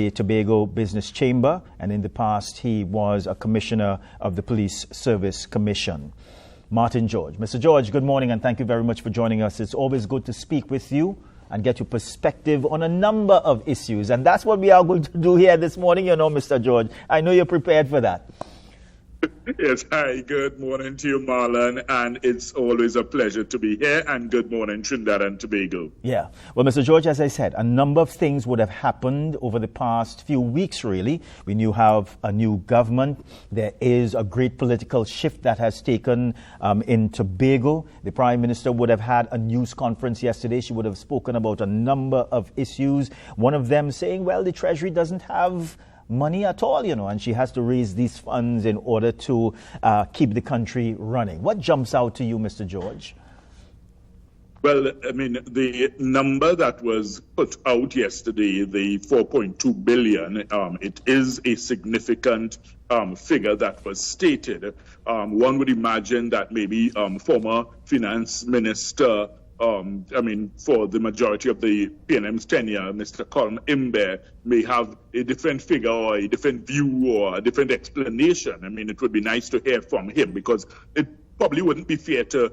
the Tobago Business Chamber, and in the past he was a commissioner of the Police Service Commission. Martin George. Mr. George, good morning and thank you very much for joining us. It's always good to speak with you and get your perspective on a number of issues. And that's what we are going to do here this morning, Mr. George. I know you're prepared for that. Yes, hi, good morning to you, Marlon, and it's always a pleasure to be here, and good morning, Trinidad and Tobago. Yeah, well, Mr. George, as I said, a number of things would have happened over the past few weeks, really. We now have a new government. There is a great political shift that has taken in Tobago. The Prime Minister would have had a news conference yesterday. She would have spoken about a number of issues, one of them saying, well, the Treasury doesn't have money at all, and she has to raise these funds in order to keep the country running. What jumps out to you, Mr. George? Well, I mean, the number that was put out yesterday, the 4.2 billion, it is a significant figure that was stated. One would imagine that maybe former finance minister for the majority of the PNM's tenure, Mr. Colm Imbe may have a different figure or a different view or a different explanation. I mean, it would be nice to hear from him because it probably wouldn't be fair to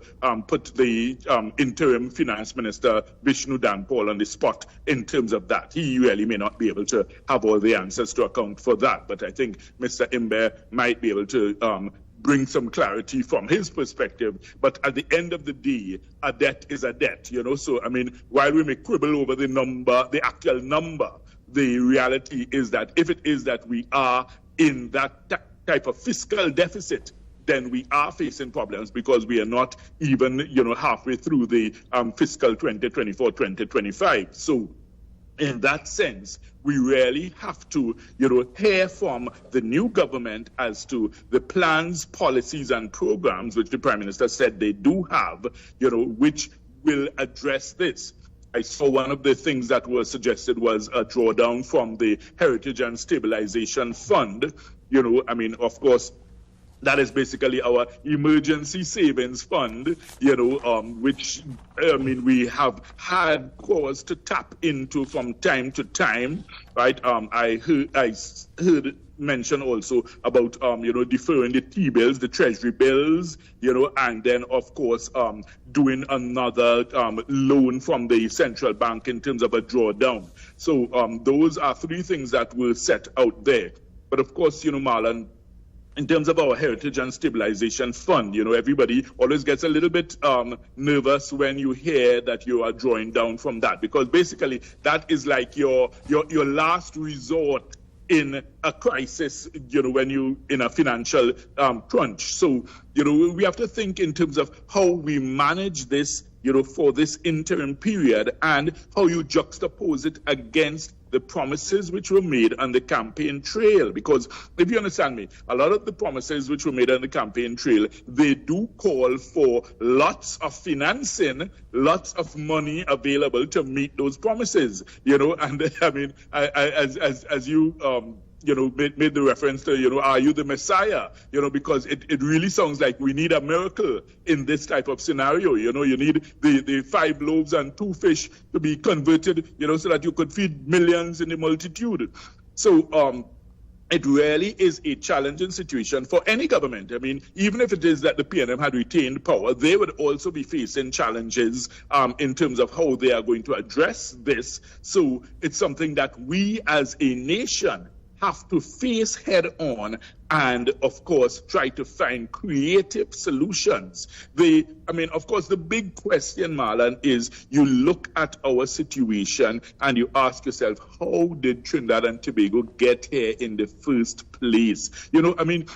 put the interim finance minister, Vishnu Danpal, on the spot in terms of that. He really may not be able to have all the answers to account for that. But I think Mr. Imbe might be able to bring some clarity from his perspective. But at the end of the day, a debt is a debt, So, I mean, while we may quibble over the number, the actual number, the reality is that if it is that we are in that type of fiscal deficit, then we are facing problems because we are not even, halfway through the fiscal 2024-2025. So, in that sense, we really have to, hear from the new government as to the plans, policies, and programs which the Prime Minister said they do have, which will address this. I saw one of the things that was suggested was a drawdown from the Heritage and Stabilization Fund. Of course, that is basically our emergency savings fund, which, we have had cause to tap into from time to time, right? I heard mention also about, deferring the T-bills, the Treasury bills, and then, of course, doing another loan from the central bank in terms of a drawdown. So those are three things that were set out there. But, of course, Marlon, in terms of our Heritage and Stabilization Fund, everybody always gets a little bit nervous when you hear that you are drawing down from that, because basically that is like your last resort in a crisis, when you in a financial crunch. So, we have to think in terms of how we manage this, for this interim period and how you juxtapose it against the promises which were made on the campaign trail. Because if you understand me, a lot of the promises which were made on the campaign trail, they do call for lots of financing, lots of money available to meet those promises, and I mean, as you made the reference to, are you the Messiah? Because it really sounds like we need a miracle in this type of scenario. You need the 5 loaves and 2 fish to be converted, so that you could feed millions in the multitude. So, it really is a challenging situation for any government. I mean, even if it is that the PNM had retained power, they would also be facing challenges in terms of how they are going to address this. So it's something that we as a nation have to face head on and, of course, try to find creative solutions. Of course, the big question, Marlon, is you look at our situation and you ask yourself, how did Trinidad and Tobago get here in the first place? You read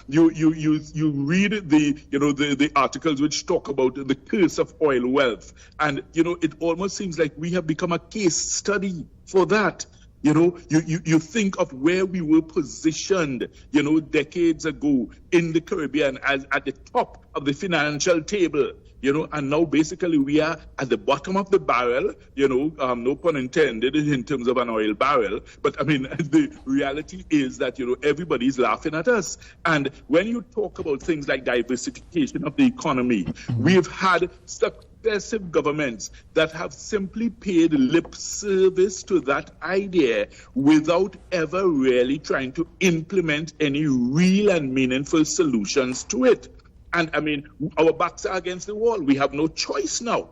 the articles which talk about the curse of oil wealth, and, it almost seems like we have become a case study for that. You think of where we were positioned, decades ago in the Caribbean as at the top of the financial table, and now basically we are at the bottom of the barrel, no pun intended in terms of an oil barrel. But I mean, the reality is that, everybody's laughing at us. And when you talk about things like diversification of the economy, we've had stuck successive governments that have simply paid lip service to that idea without ever really trying to implement any real and meaningful solutions to it. And I mean, our backs are against the wall. We have no choice now.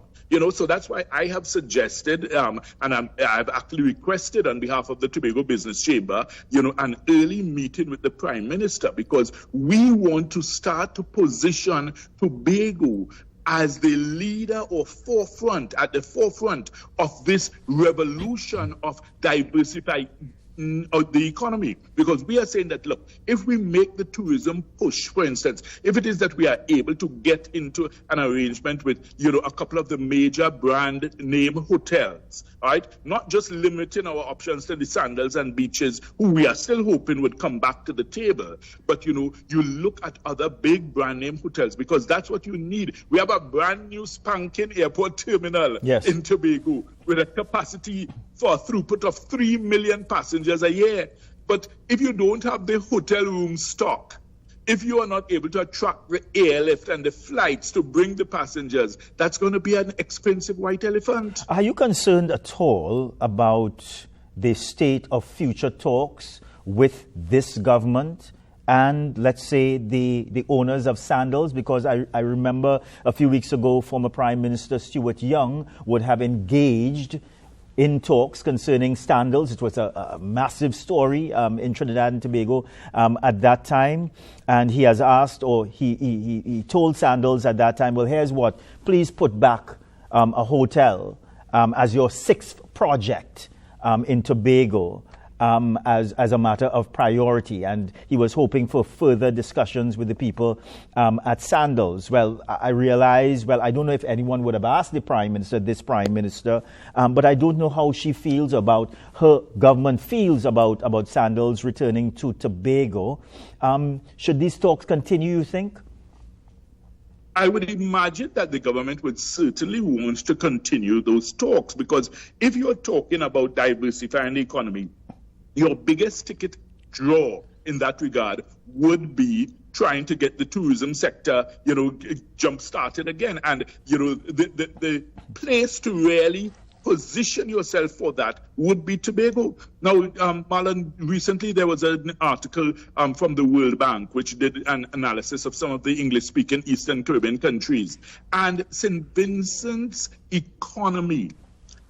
So that's why I have suggested, and I've actually requested on behalf of the Tobago Business Chamber, an early meeting with the Prime Minister, because we want to start to position Tobago as the leader or at the forefront of this revolution of diversifying the economy, because we are saying that, look, if we make the tourism push, for instance, if it is that we are able to get into an arrangement with, a couple of the major brand name hotels, all right, not just limiting our options to the Sandals and Beaches, who we are still hoping would come back to the table, but, you look at other big brand name hotels, because that's what you need. We have a brand new spanking airport terminal in Tobago with a capacity for a throughput of 3 million passengers a year. But if you don't have the hotel room stock, if you are not able to attract the airlift and the flights to bring the passengers, that's going to be an expensive white elephant. Are you concerned at all about the state of future talks with this government and, let's say, the owners of Sandals? Because I remember a few weeks ago, former Prime Minister Stuart Young would have engaged in talks concerning Sandals. It was a massive story in Trinidad and Tobago at that time. And he has asked, or he told Sandals at that time, well, here's what, please put back a hotel as your 6th project in Tobago. As a matter of priority, and he was hoping for further discussions with the people at Sandals. Well, I realize, I don't know if anyone would have asked this Prime Minister, but I don't know how she feels about, her government feels about Sandals returning to Tobago. Should these talks continue, you think? I would imagine that the government would certainly want to continue those talks, because if you're talking about diversifying the economy, your biggest ticket draw in that regard would be trying to get the tourism sector, jump started again. And, the place to really position yourself for that would be Tobago. Now, Marlon, recently there was an article from the World Bank which did an analysis of some of the English-speaking Eastern Caribbean countries. And St. Vincent's economy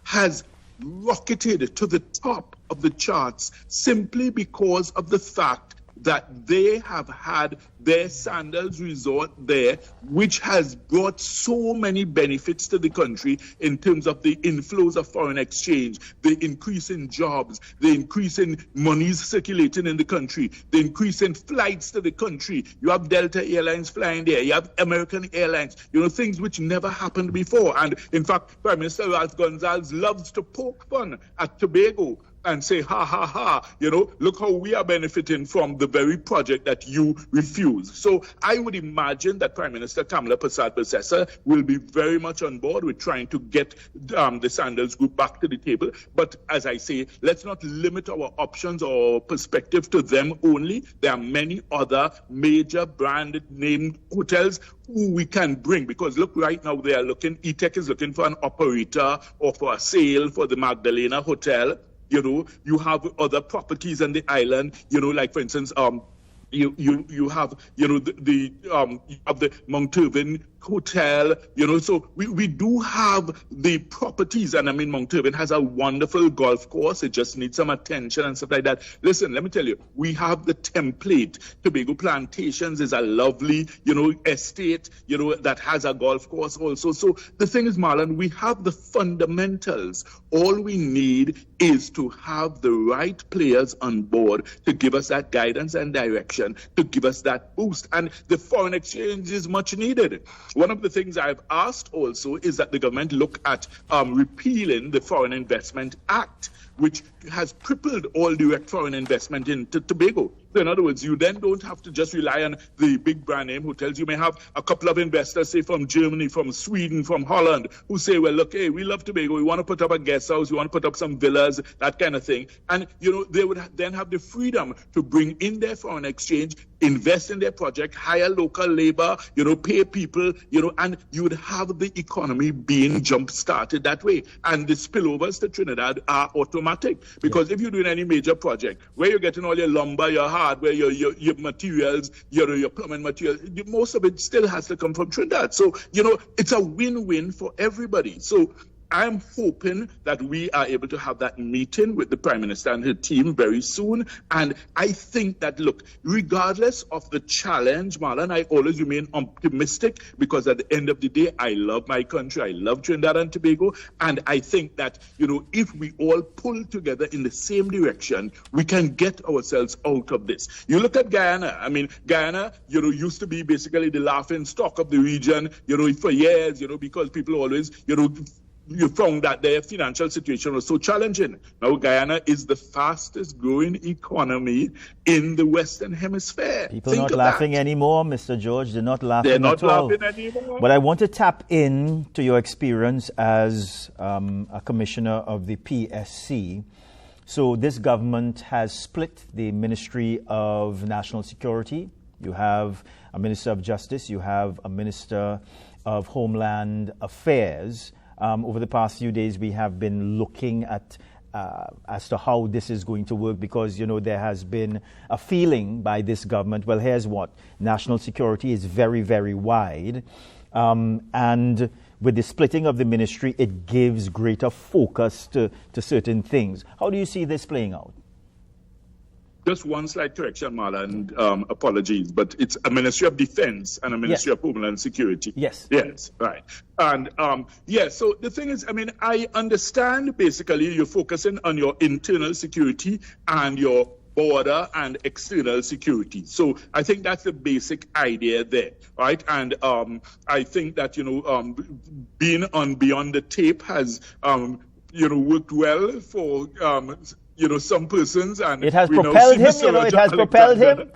has rocketed to the top of the charts simply because of the fact that they have had their Sandals resort there, which has brought so many benefits to the country in terms of the inflows of foreign exchange, the increase in jobs, the increase in monies circulating in the country, the increase in flights to the country. You have Delta Airlines flying there, you have American Airlines, things which never happened before. And in fact, Prime Minister Ralph Gonsalves loves to poke fun at Tobago and say, ha, ha, ha, look how we are benefiting from the very project that you refuse. So I would imagine that Prime Minister Kamla Persad-Bissessar will be very much on board with trying to get the Sandals group back to the table. But as I say, let's not limit our options or perspective to them only. There are many other major brand name hotels who we can bring, because look, right now they are looking, ETEC is looking for an operator or for a sale for the Magdalena Hotel. You have other properties on the island, like for instance, you have, the Mount Irvin Hotel, so we do have the properties. And I mean, Mount Irvin has a wonderful golf course. It just needs some attention and stuff like that. Listen, let me tell you, we have the template. Tobago Plantations is a lovely, estate, that has a golf course also. So the thing is, Marlon, we have the fundamentals. All we need is to have the right players on board to give us that guidance and direction, to give us that boost. And the foreign exchange is much needed. One of the things I've asked also is that the government look at repealing the Foreign Investment Act, which has crippled all direct foreign investment into Tobago. So in other words, you then don't have to just rely on the big brand name hotels. You may have a couple of investors, say from Germany, from Sweden, from Holland, who say, well, look, hey, we love Tobago. We want to put up a guest house. We want to put up some villas, that kind of thing. And, they would then have the freedom to bring in their foreign exchange, invest in their project, hire local labor, pay people, and you would have the economy being jump-started that way. And the spillovers to Trinidad are automatic. Because if you're doing any major project, where you're getting all your lumber, your hardware, your materials, your plumbing materials, most of it still has to come from Trinidad. So, it's a win-win for everybody. So I'm hoping that we are able to have that meeting with the Prime Minister and her team very soon. And I think that, look, regardless of the challenge, Marlon, I always remain optimistic because at the end of the day, I love my country. I love Trinidad and Tobago. And I think that, if we all pull together in the same direction, we can get ourselves out of this. You look at Guyana. I mean, Guyana, used to be basically the laughing stock of the region, for years, because people always, you found that their financial situation was so challenging. Now, Guyana is the fastest growing economy in the Western Hemisphere. People are not laughing anymore, Mr. George. They're not laughing at all. They're not laughing anymore. But I want to tap in to your experience as a commissioner of the PSC. So this government has split the Ministry of National Security. You have a Minister of Justice. You have a Minister of Homeland Affairs. Over the past few days, we have been looking at as to how this is going to work because, there has been a feeling by this government, well, here's what, national security is very, very wide. And with the splitting of the ministry, it gives greater focus to certain things. How do you see this playing out? Just one slight correction, Marlon, and apologies, but it's a Ministry of Defense and a Ministry of Homeland Security. Yes. Yes, right. And so the thing is, I understand basically you're focusing on your internal security and your border and external security. So I think that's the basic idea there, right? And I think that, being on Beyond the Tape has, worked well for some persons, and it has propelled him. It has propelled him.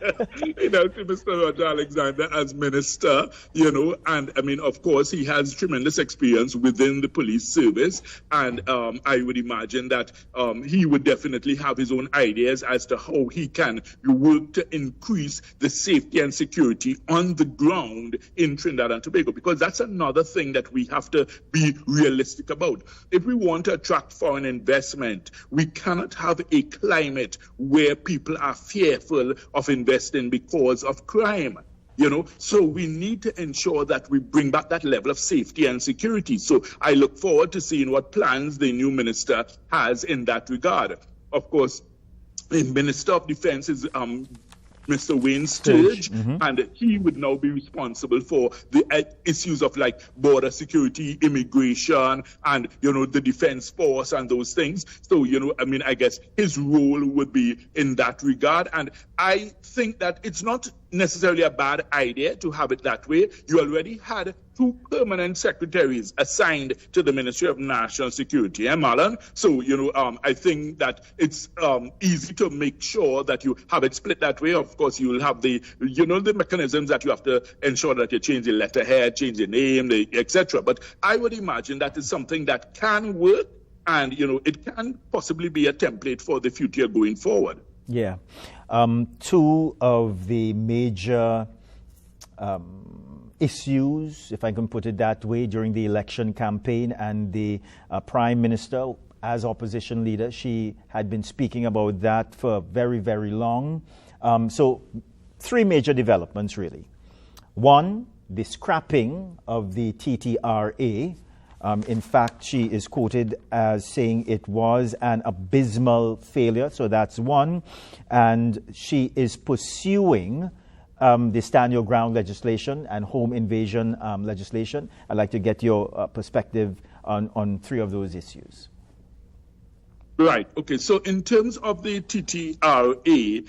Mr. Roger Alexander as minister, and of course, he has tremendous experience within the police service, and I would imagine that he would definitely have his own ideas as to how he can work to increase the safety and security on the ground in Trinidad and Tobago, because that's another thing that we have to be realistic about. If we want to attract foreign investment, we cannot have a climate where people are fearful of investing because of crime. So we need to ensure that we bring back that level of safety and security. So I look forward to seeing what plans the new minister has in that regard. Of course, the Minister of Defense is Mr. Wayne Sturge, and he would now be responsible for the issues of like border security, immigration, and the defense force and those things. So I guess his role would be in that regard, and I think that it's not necessarily a bad idea to have it that way. You already had 2 permanent secretaries assigned to the Ministry of National Security, Marlon? So, I think that it's easy to make sure that you have it split that way. Of course, you will have the mechanisms that you have to ensure that you change the letterhead, change the name, etc. But I would imagine that is something that can work, and, it can possibly be a template for the future going forward. Yeah. 2 of the major issues, if I can put it that way, during the election campaign, and the Prime Minister, as opposition leader, she had been speaking about that for very, very long. So 3 major developments, really. 1, the scrapping of the TTRA. In fact, she is quoted as saying it was an abysmal failure. So that's 1. And she is pursuing the Stand Your Ground legislation and home invasion legislation. I'd like to get your perspective on 3 of those issues. Right. Okay. So in terms of the TTRA,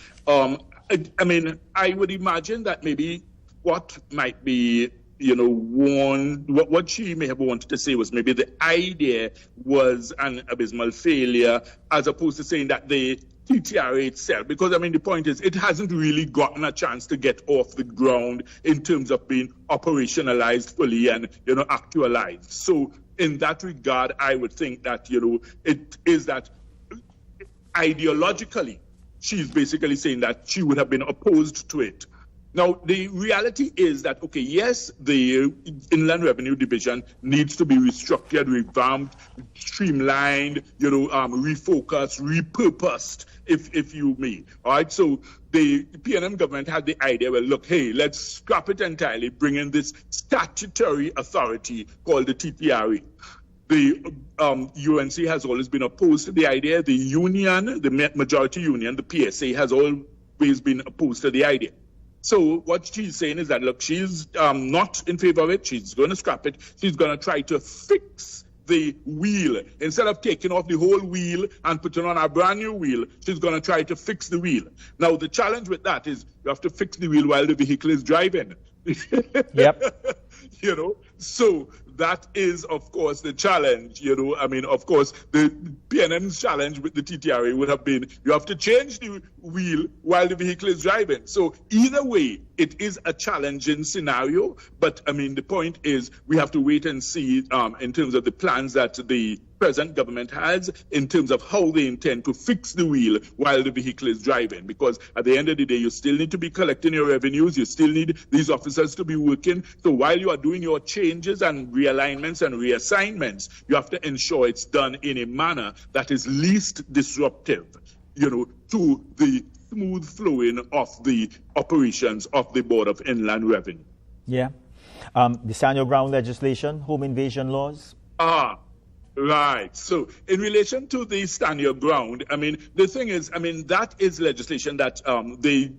I would imagine that maybe what might be what she may have wanted to say was maybe the idea was an abysmal failure, as opposed to saying that the TTRA itself, because the point is it hasn't really gotten a chance to get off the ground in terms of being operationalized fully and actualized. So in that regard, I would think that it is that ideologically she's basically saying that she would have been opposed to it. Now, the reality is that, okay, yes, the Inland Revenue Division needs to be restructured, revamped, streamlined, refocused, repurposed, if you may. All right, so the PNM government had the idea, well, look, hey, let's scrap it entirely, bring in this statutory authority called the TTRA. The UNC has always been opposed to the idea. The union, the majority union, the PSA, has always been opposed to the idea. So what she's saying is that, look, she's not in favor of it. She's going to scrap it. She's going to try to fix the wheel. Instead of taking off the whole wheel and putting on a brand new wheel, she's going to try to fix the wheel. Now, the challenge with that is you have to fix the wheel while the vehicle is driving. Yep. So that is, of course, the challenge. Of course, the PNM's challenge with the TTRA would have been you have to change the wheel while the vehicle is driving. So either way, it is a challenging scenario. But the point is we have to wait and see in terms of the plans that the present government has in terms of how they intend to fix the wheel while the vehicle is driving. Because at the end of the day, you still need to be collecting your revenues. You still need these officers to be working. So while you are doing your changes and realignments and reassignments, you have to ensure it's done in a manner that is least disruptive, to the smooth flowing of the operations of the Board of Inland Revenue. Yeah. The Stand Your Ground legislation, home invasion laws. Right. So in relation to the Stand Your Ground, the thing is, that is legislation that the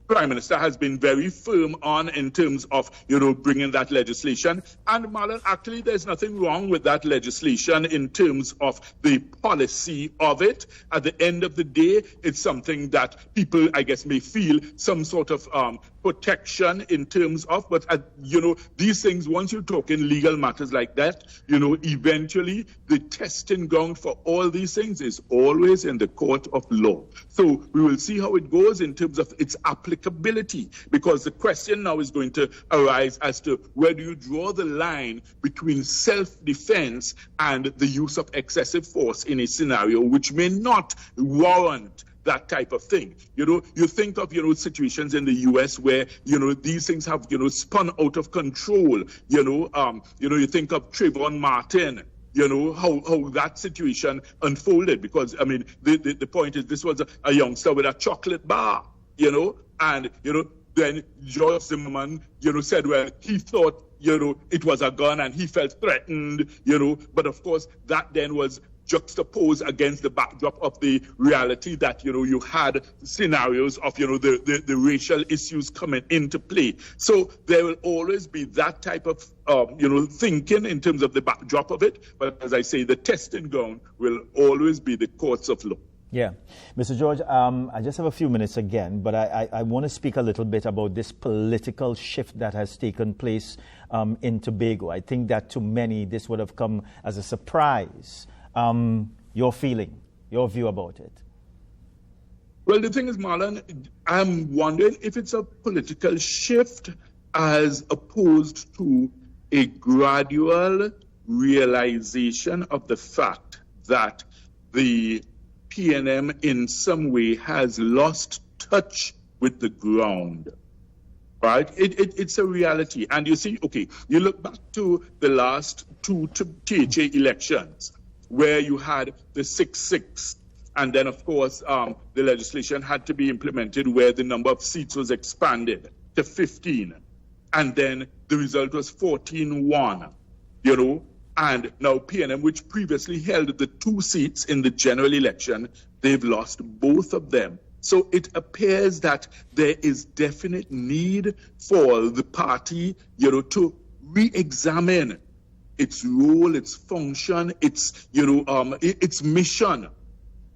Prime Minister has been very firm on in terms of, bringing that legislation. And Marlon, actually, there's nothing wrong with that legislation in terms of the policy of it. At the end of the day, it's something that people, I guess, may feel some sort of protection in terms of, but these things, once you talk in legal matters like that, eventually the testing ground for all these things is always in the court of law. So we will see how it goes in terms of its applicability, because the question now is going to arise as to where do you draw the line between self-defense and the use of excessive force in a scenario which may not warrant that type of thing. You think of, situations in the U.S. where, these things have, spun out of control. You think of Trayvon Martin, how that situation unfolded, because, the point is this was a youngster with a chocolate bar, and, then George Zimmerman, said, well, he thought, it was a gun and he felt threatened, but of course that then was juxtaposed against the backdrop of the reality that, you had scenarios of, the racial issues coming into play. So there will always be that type of, thinking in terms of the backdrop of it. But as I say, the testing ground will always be the courts of law. Yeah. Mr. George, I just have a few minutes again, but I want to speak a little bit about this political shift that has taken place in Tobago. I think that to many, this would have come as a surprise. Your feeling, your view about it? Well, the thing is, Marlon, I'm wondering if it's a political shift as opposed to a gradual realization of the fact that the PNM in some way has lost touch with the ground. Right? It's a reality. And you see, okay, you look back to the last two THA elections, where you had the 6-6, and then, of course, the legislation had to be implemented where the number of seats was expanded to 15, and then the result was 14-1, and now PNM, which previously held the 2 seats in the general election, they've lost both of them. So it appears that there is definite need for the party, to re-examine its role, its function, its mission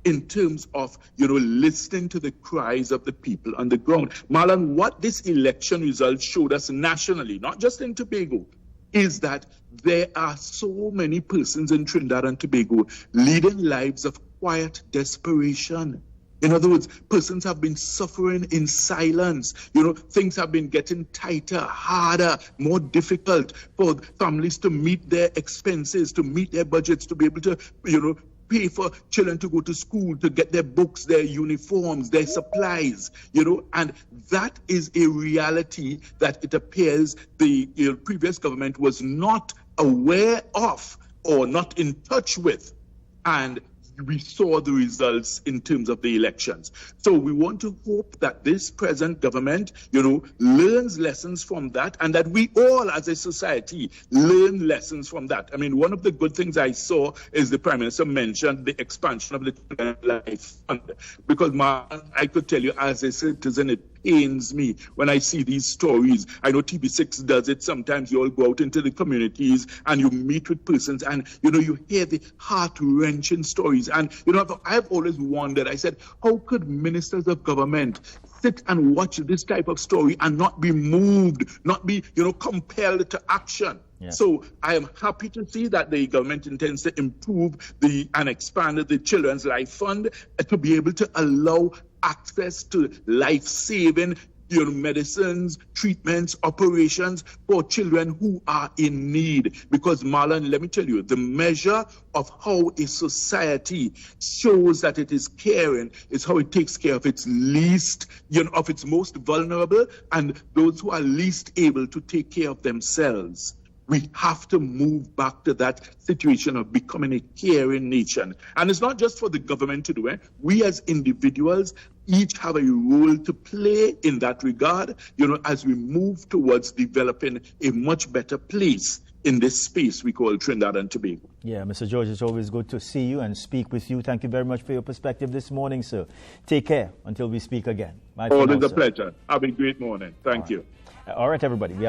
in terms of, listening to the cries of the people on the ground. Marlon, what this election result showed us nationally, not just in Tobago, is that there are so many persons in Trinidad and Tobago leading lives of quiet desperation. In other words, persons have been suffering in silence. Things have been getting tighter, harder, more difficult for families to meet their expenses, to meet their budgets, to be able to, pay for children to go to school, to get their books, their uniforms, their supplies, and that is a reality that it appears the previous government was not aware of or not in touch with. And we saw the results in terms of the elections. So we want to hope that this present government, learns lessons from that, and that we all as a society learn lessons from that. I mean, one of the good things I saw is the Prime Minister mentioned the expansion of the Children's Life Fund, because I could tell you as a citizen, it pains me when I see these stories. I know TV6 does it. Sometimes you all go out into the communities and you meet with persons and, you hear the heart-wrenching stories. And, I've always wondered, I said, how could ministers of government sit and watch this type of story and not be moved, not be, compelled to action? Yeah. So I am happy to see that the government intends to improve and expand the Children's Life Fund to be able to allow access to life-saving medicines, treatments, operations for children who are in need. Because, Marlon, let me tell you, the measure of how a society shows that it is caring is how it takes care of its least, of its most vulnerable and those who are least able to take care of themselves. We have to move back to that situation of becoming a caring nation. And it's not just for the government to do it. We as individuals each have a role to play in that regard, as we move towards developing a much better place in this space we call Trinidad and Tobago. Yeah, Mr. George, it's always good to see you and speak with you. Thank you very much for your perspective this morning, sir. Take care until we speak again. Always a pleasure. Have a great morning. Thank you. All right, everybody. We are